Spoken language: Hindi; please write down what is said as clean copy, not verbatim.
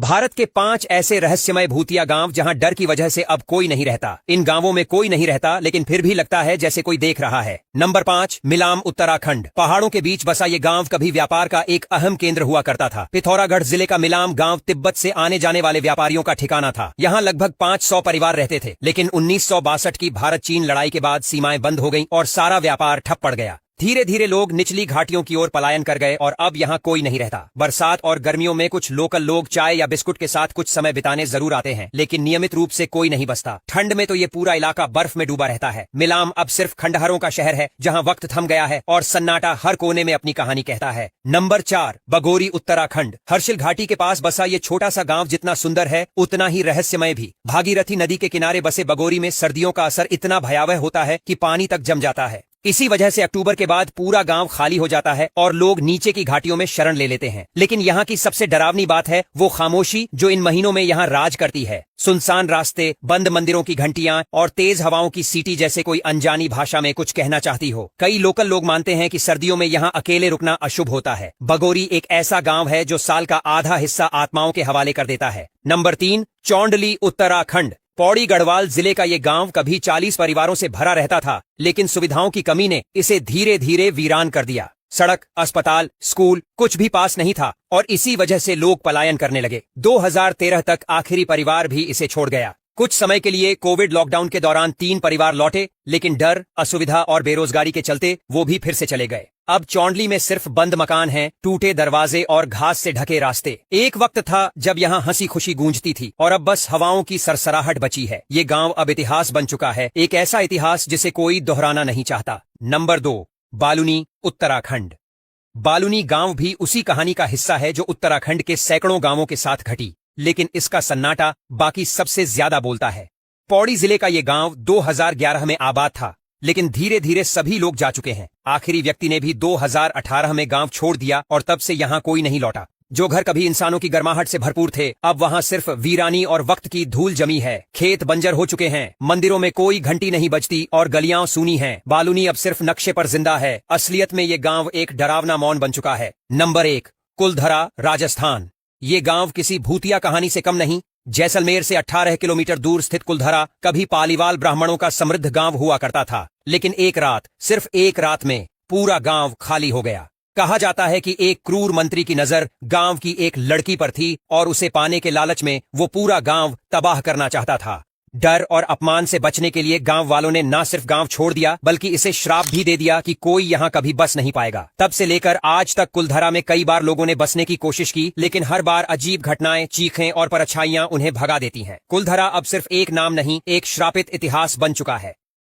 भारत के 5 ऐसे रहस्यमय भूतिया गांव जहां डर की वजह से अब कोई नहीं रहता। इन गांवों में कोई नहीं रहता, लेकिन फिर भी लगता है जैसे कोई देख रहा है। नंबर 5, मिलाम, उत्तराखंड। पहाड़ों के बीच बसा ये गांव कभी व्यापार का एक अहम केंद्र हुआ करता था। पिथौरागढ़ जिले का मिलाम गांव तिब्बत से आने जाने वाले व्यापारियों का ठिकाना था। यहाँ लगभग 500 परिवार रहते थे, लेकिन 1962 की भारत चीन लड़ाई के बाद सीमाएं बंद हो गईं और सारा व्यापार ठप पड़ गया। धीरे धीरे लोग निचली घाटियों की ओर पलायन कर गए और अब यहाँ कोई नहीं रहता। बरसात और गर्मियों में कुछ लोकल लोग चाय या बिस्कुट के साथ कुछ समय बिताने जरूर आते हैं, लेकिन नियमित रूप से कोई नहीं बसता। ठंड में तो ये पूरा इलाका बर्फ में डूबा रहता है। मिलाम अब सिर्फ खंडहरों का शहर है, जहाँ वक्त थम गया है और सन्नाटा हर कोने में अपनी कहानी कहता है। नंबर 4, बगोरी, उत्तराखंड। हर्षिल घाटी के पास बसा ये छोटा सा गाँव जितना सुंदर है उतना ही रहस्यमय भी। भागीरथी नदी के किनारे बसे बगोरी में सर्दियों का असर इतना भयावह होता है कि पानी तक जम जाता है। इसी वजह से अक्टूबर के बाद पूरा गांव खाली हो जाता है और लोग नीचे की घाटियों में शरण ले लेते हैं। लेकिन यहाँ की सबसे डरावनी बात है वो खामोशी जो इन महीनों में यहाँ राज करती है। सुनसान रास्ते, बंद मंदिरों की घंटियां और तेज हवाओं की सीटी जैसे कोई अनजानी भाषा में कुछ कहना चाहती हो। कई लोकल लोग मानते हैं कि सर्दियों में यहाँ अकेले रुकना अशुभ होता है। बगोरी एक ऐसा गांव है जो साल का आधा हिस्सा आत्माओं के हवाले कर देता है। नंबर 3, चौंडली, उत्तराखंड। पौड़ी गढ़वाल जिले का ये गांव कभी 40 परिवारों से भरा रहता था, लेकिन सुविधाओं की कमी ने इसे धीरे धीरे वीरान कर दिया। सड़क, अस्पताल, स्कूल कुछ भी पास नहीं था और इसी वजह से लोग पलायन करने लगे। 2013 तक आखिरी परिवार भी इसे छोड़ गया। कुछ समय के लिए कोविड लॉकडाउन के दौरान 3 परिवार लौटे, लेकिन डर, असुविधा और बेरोजगारी के चलते वो भी फिर से चले गए। अब चौंडली में सिर्फ बंद मकान हैं, टूटे दरवाजे और घास से ढके रास्ते। एक वक्त था जब यहाँ हंसी खुशी गूंजती थी और अब बस हवाओं की सरसराहट बची है। ये गांव अब इतिहास बन चुका है, एक ऐसा इतिहास जिसे कोई दोहराना नहीं चाहता। नंबर 2, बालुनी, उत्तराखंड। बालुनी गांव भी उसी कहानी का हिस्सा है जो उत्तराखंड के सैकड़ों गांवों के साथ घटी, लेकिन इसका सन्नाटा बाकी सबसे ज्यादा बोलता है। पौड़ी जिले का ये गांव 2011 में आबाद था, लेकिन धीरे धीरे सभी लोग जा चुके हैं। आखिरी व्यक्ति ने भी 2018 में गांव छोड़ दिया और तब से यहाँ कोई नहीं लौटा। जो घर कभी इंसानों की गर्माहट से भरपूर थे, अब वहाँ सिर्फ वीरानी और वक्त की धूल जमी है। खेत बंजर हो चुके हैं, मंदिरों में कोई घंटी नहीं बजती और गलियां सूनी हैं। बालुनी अब सिर्फ नक्शे पर जिंदा है। असलियत में ये गांव एक डरावना मौन बन चुका है। नंबर 1, कुलधरा, राजस्थान। ये गांव किसी भूतिया कहानी से कम नहीं। जैसलमेर से 18 किलोमीटर दूर स्थित कुलधरा कभी पालीवाल ब्राह्मणों का समृद्ध गांव हुआ करता था, लेकिन एक रात, सिर्फ एक रात में पूरा गांव खाली हो गया। कहा जाता है कि एक क्रूर मंत्री की नजर गांव की एक लड़की पर थी और उसे पाने के लालच में वो पूरा गांव तबाह करना चाहता था। डर और अपमान से बचने के लिए गांव वालों ने न सिर्फ गांव छोड़ दिया, बल्कि इसे श्राप भी दे दिया कि कोई यहाँ कभी बस नहीं पाएगा। तब से लेकर आज तक कुलधरा में कई बार लोगों ने बसने की कोशिश की, लेकिन हर बार अजीब घटनाएं, चीखें और परछाइयां उन्हें भगा देती हैं। कुलधरा अब सिर्फ एक नाम नहीं, एक श्रापित इतिहास बन चुका है।